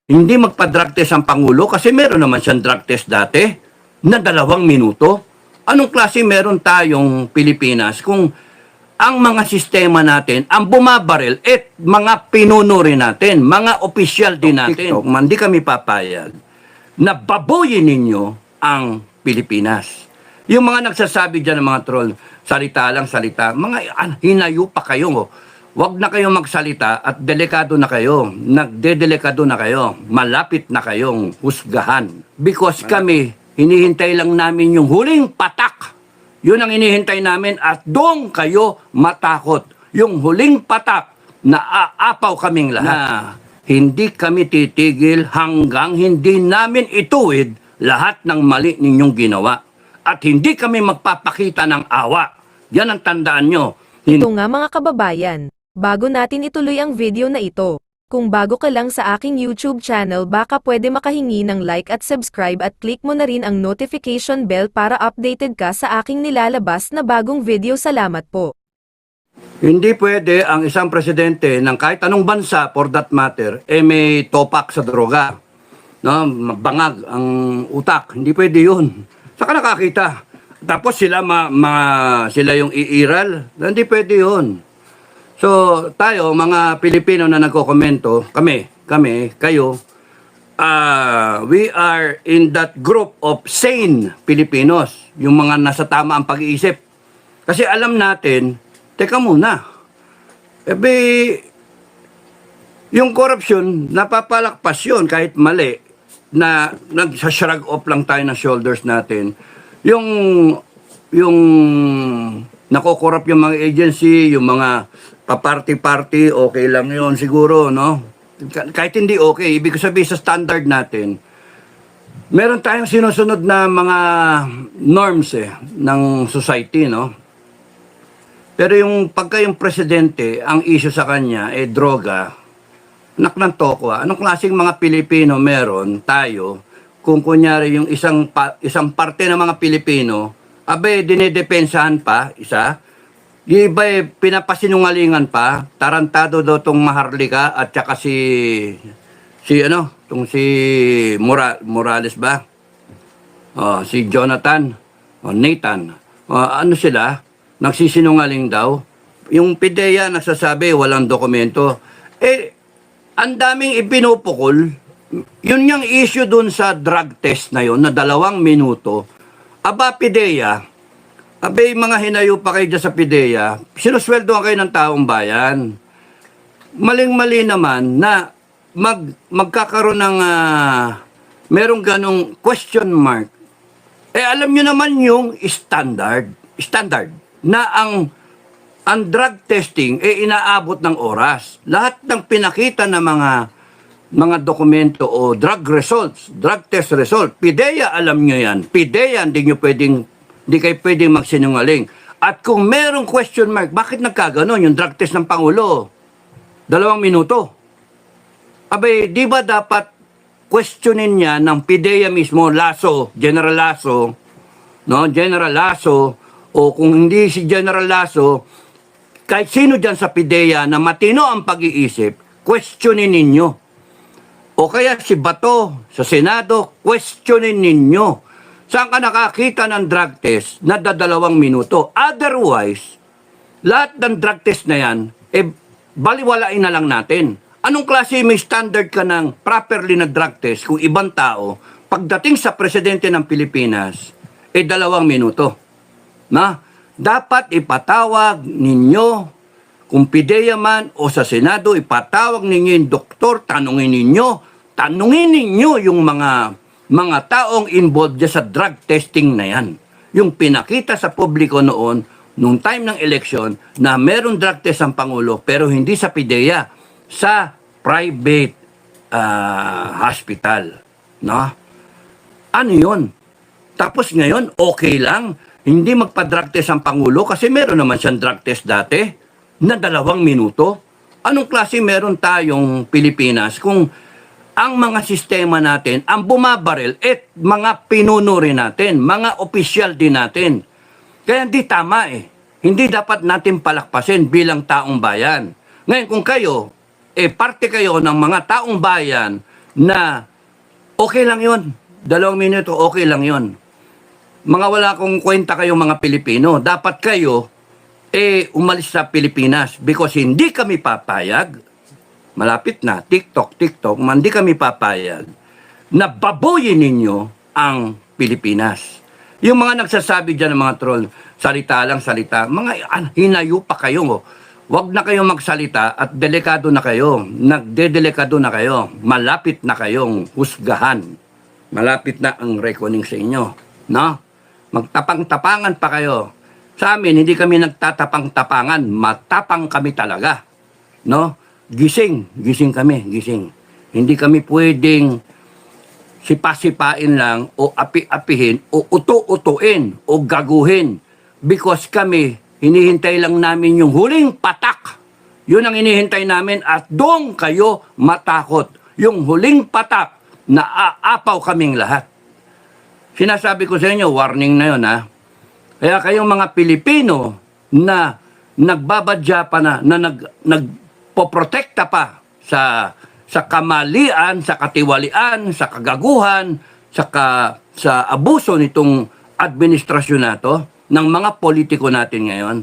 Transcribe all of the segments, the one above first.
hindi magpa-drug test ang Pangulo kasi meron naman siyang drug test dati na 2 minuto. Anong klase meron tayong Pilipinas kung ang mga sistema natin, ang bumabaril, mga pinuno rin natin, mga opisyal din natin. Hindi kami papayag na babuyin ninyo ang Pilipinas. Yung mga nagsasabi dyan ng mga troll, salita lang, salita. Mga hinayo pa kayo. Huwag na kayong magsalita at delikado na kayo. Nagdedelikado na kayo. Malapit na kayong husgahan. Because kami, hinihintay lang namin yung huling patak. Yun ang hinihintay namin at doon kayo matakot. Yung huling patak na aapaw kaming lahat. Na hindi kami titigil hanggang hindi namin ituwid lahat ng mali ninyong ginawa. At hindi kami magpapakita ng awa. Yan ang tandaan nyo. Ito nga mga kababayan, bago natin ituloy ang video na ito, kung bago ka lang sa aking YouTube channel baka pwede makahingi ng like at subscribe at click mo na rin ang notification bell para updated ka sa aking nilalabas na bagong video. Salamat po. Hindi pwede ang isang presidente ng kahit anong bansa, for that matter, may topak sa droga. No? Bangag ang utak. Hindi pwede yun. Saka nakakita. Tapos sila, sila yung iiral. Hindi pwede yun. So, tayo, mga Pilipino na nagkokomento, kami, kayo, we are in that group of sane Filipinos. Yung mga nasa tama ang pag-iisip. Kasi alam natin, teka muna, yung corruption, napapalakpas yun kahit mali, na nagsashrug off lang tayo ng shoulders natin. Yung nakokorrupt yung mga agency, yung mga pa-party-party, okay lang yun siguro, no? Kahit hindi okay, ibig sabihin sa standard natin, meron tayong sinusunod na mga norms ng society, no? Pero pagka yung presidente, ang issue sa kanya, droga, anak ng toko, anong klaseng mga Pilipino meron tayo kung kunyari yung isang parte ng mga Pilipino, dinedepensahan pa, isa, yung iba pinapasinungalingan pa, tarantado daw tong Maharlika at saka si Morales ba? Si Jonathan, Nathan, ano sila? Nagsisinungaling daw. Yung PIDEA nagsasabi walang dokumento. Ang daming ipinupukol. Yun yung issue dun sa drug test na yun, na 2 minuto. PIDEA, mga hinayo pa kayo dyan sa PIDEA, sinusweldohan kayo ng taong bayan. Maling-mali naman na magkakaroon ng merong ganong question mark. Alam nyo naman yung standard na ang drug testing inaabot ng oras. Lahat ng pinakita na mga dokumento o drug test result, PIDEA alam nyo yan. PIDEA hindi kayo pwedeng magsinungaling. At kung merong question mark, bakit nagkaganon yung drug test ng Pangulo? 2 minuto. Di ba dapat questionin niya ng PIDEA mismo, General Lasso, no? General Lasso, o kung hindi si General Lasso, kahit sino dyan sa PIDEA na matino ang pag-iisip, questionin ninyo. O kaya si Bato sa Senado, questionin ninyo. Saan ka nakakita ng drug test na 2 minuto? Otherwise, lahat ng drug test na yan, baliwalain na lang natin. Anong klase may standard ka ng properly na drug test kung ibang tao, pagdating sa presidente ng Pilipinas, 2 minuto? Na dapat ipatawag ninyo, kung PIDEA man o sa Senado, ipatawag ninyo yung doktor, tanungin ninyo yung mga taong involved sa drug testing na yan. Yung pinakita sa publiko noon, nung time ng election, na meron drug test ang Pangulo, pero hindi sa PIDEA, sa private hospital. No? Ano yun? Tapos ngayon, okay lang, hindi magpa-drug test ang Pangulo kasi meron naman siyang drug test dati na 2 minuto. Anong klase meron tayong Pilipinas kung ang mga sistema natin, ang bumabaril, mga pinuno rin natin, mga opisyal din natin. Kaya hindi tama Hindi dapat natin palakpasin bilang taong bayan. Ngayon kung kayo, parte kayo ng mga taong bayan na okay lang yon. 2 minuto, okay lang yon. Mga wala kong kwenta kayong mga Pilipino. Dapat kayo, umalis sa Pilipinas because hindi kami papayag. Malapit na, TikTok, hindi kami papayag na baboyin ninyo ang Pilipinas. Yung mga nagsasabi dyan ng mga troll, salita lang, salita. Mga hinayo pa kayo. Huwag na kayong magsalita at delikado na kayo. Nagdedelikado na kayo. Malapit na kayong husgahan. Malapit na ang reckoning sa inyo. No? Magtapang-tapangan pa kayo. Sa amin, hindi kami nagtatapang-tapangan. Matapang kami talaga. No? Gising kami, gising. Hindi kami pwedeng sipa-sipain lang o api-apihin o utu-utuin o gaguhin because kami, hinihintay lang namin yung huling patak. Yun ang hinihintay namin at doon kayo matakot. Yung huling patak na aapaw kaming lahat. Sinasabi ko sa inyo, warning na yun ha. Kaya kayong mga Pilipino na nagbabadya pa na nagpoprotekta pa sa kamalian, sa katiwalian, sa kagaguhan, sa abuso nitong administrasyon na to, ng mga politiko natin ngayon,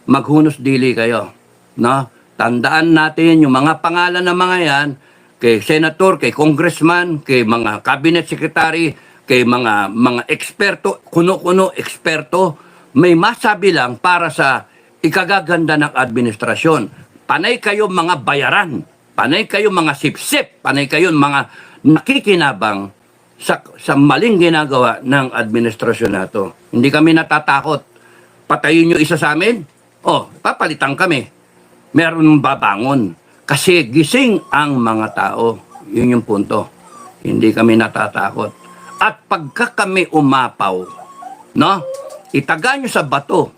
maghunos dili kayo. No? Tandaan natin yung mga pangalan ng mga yan, kay senator, kay congressman, kay mga cabinet secretary, kay mga eksperto, kuno-kuno eksperto, may masabi lang para sa ikagaganda ng administrasyon. Panay kayo mga bayaran. Panay kayo mga sipsip, panay kayo mga nakikinabang sa maling ginagawa ng administrasyon na to. Hindi kami natatakot. Patayin nyo isa sa amin? Papalitan kami. Meron babangon. Kasi gising ang mga tao. Yun yung punto. Hindi kami natatakot. At pagka kami umapaw, no? Itaga nyo sa bato.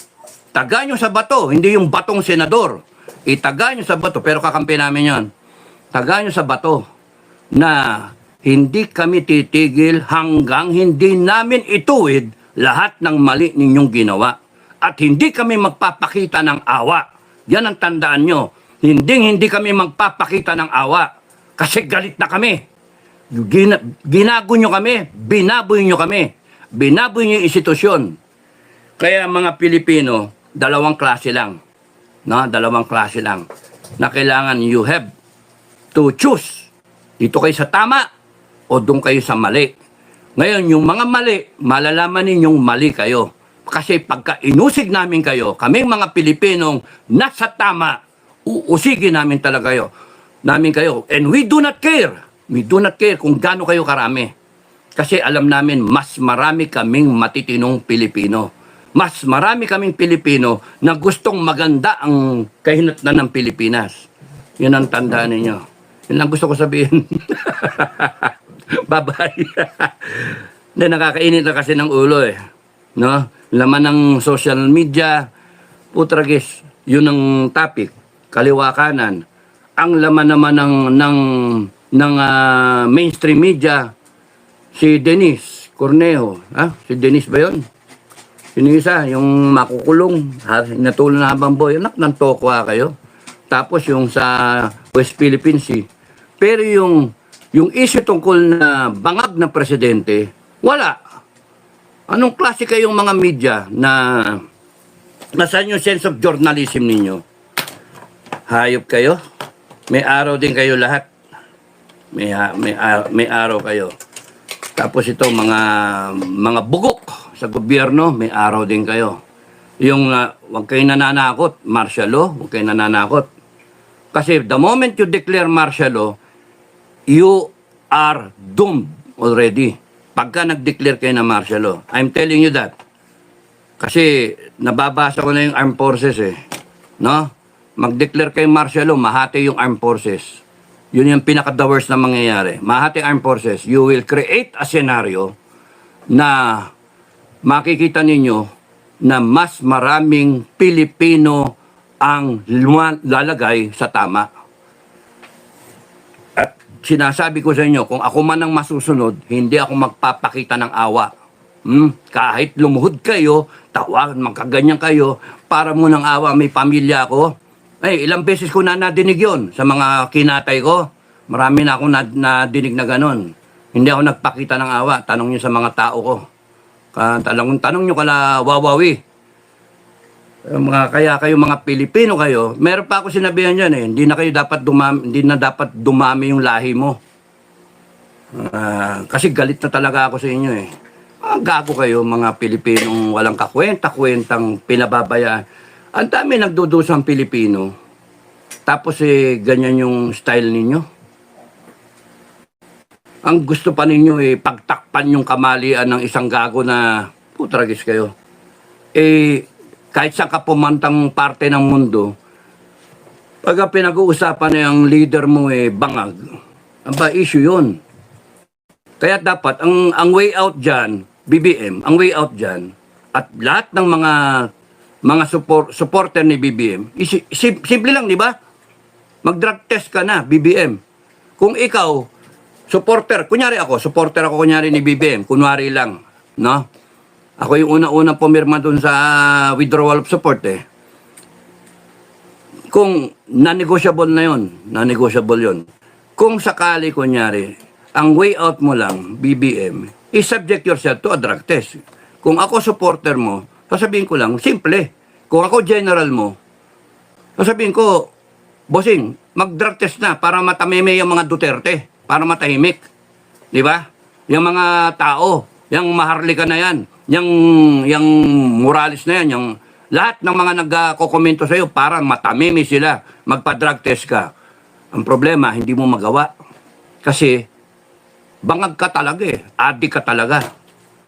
Taga nyo sa bato, hindi yung batong senador. Itaga nyo sa bato, pero kakampi namin yon. Taga nyo sa bato na hindi kami titigil hanggang hindi namin ituwid lahat ng mali ninyong ginawa. At hindi kami magpapakita ng awa. Yan ang tandaan nyo. Hindi kami magpapakita ng awa. Kasi galit na kami. Ginago nyo kami. Binaboy nyo kami. Binaboy nyo yung institusyon. Kaya mga Pilipino, 2 klase lang. No? 2 klase lang. Na kailangan you have to choose. Dito kayo sa tama o doon kayo sa mali. Ngayon, yung mga mali, malalaman ninyong mali kayo. Kasi pagka inusig namin kayo, kaming mga Pilipinong nasa tama, uusigin namin talaga kayo. And we do not care. We do not care kung gaano kayo karami. Kasi alam namin, mas marami kaming matitinong Pilipino. Mas marami kaming Pilipino na gustong maganda ang kahinatnan ng Pilipinas. Yun ang tandaan ninyo. Yun lang gusto ko sabihin. Bye-bye. Nakakainit na kasi ng ulo eh. No? Laman ng social media, putragis, yun ang topic. Kaliwa kanan. Ang laman naman ng mainstream media, si Dennis Cornejo. Si Dennis ba yun? Sino isa? Yung makukulong, natulong na habang boy. Anak ng tokwa kayo. Tapos yung sa West Philippine Sea. Pero yung issue tungkol na bangag na presidente, wala. Anong klase kayong mga media na nasaan yung sense of journalism ninyo? Hayop kayo? May araw din kayo lahat. May araw kayo. Tapos ito mga bugok sa gobyerno, may araw din kayo. Yung wag kayo nananakot, martial law, wag kayo nananakot. Kasi the moment you declare martial law, you are doomed already. Pagka nag-declare kayo ng martial law. I'm telling you that. Kasi nababasa ko na yung armed forces eh. No? Mag-declare kayo martial law, mahati yung armed forces. Yun yung pinaka-the worst na mangyayari. Mahati armed forces. You will create a scenario na makikita ninyo na mas maraming Pilipino ang lalagay sa tama. At sinasabi ko sa inyo, kung ako man ang masusunod, hindi ako magpapakita ng awa. Kahit lumuhod kayo, tawag, magkaganyan kayo, para mo ng awa, may pamilya ko. Ilang beses ko na nadinig yun sa mga kinatay ko. Marami na akong nadinig na ganon. Hindi ako nagpakita ng awa. Tanong nyo sa mga tao ko. Tanong nyo kala Wawawi. Kaya kayo mga Pilipino kayo, meron pa ako sinabihan dyan eh, hindi na dapat dumami yung lahi mo. Kasi galit na talaga ako sa inyo eh. Gago kayo mga Pilipinong walang kakwenta-kwentang pinababayaan. Ang dami nagdudusang Pilipino. Tapos ganyan yung style ninyo. Ang gusto pa ninyo pagtakpan yung kamalian ng isang gago na putragis kayo. Kahit saan ka pumantang parte ng mundo, pag pinag-uusapan na yung leader mo bangag, issue yun. Kaya dapat, ang way out dyan, BBM, ang way out dyan, at lahat ng mga supporter ni BBM, simple lang, di ba? Mag-drug test ka na, BBM. Kung ikaw, supporter ako kunyari ni BBM, kunwari lang, no? Ako yung una-unang pumirma dun sa withdrawal of support Kung non-negotiable na yun, Kung sakali kunyari, ang way out mo lang, BBM, subject yourself to a drug test. Kung ako supporter mo, sasabihin ko lang, simple. Kung ako general mo, sasabihin ko, bossing, mag-drug test na para matameme yung mga Duterte, para matahimik. Di ba? Yung mga tao, yung Maharlika na yan, yung Morales na yan, yung lahat ng mga nagko-komento sa'yo para matameme sila, magpa-drug test ka. Ang problema, hindi mo magawa. Kasi, bangag ka talaga adik ka talaga.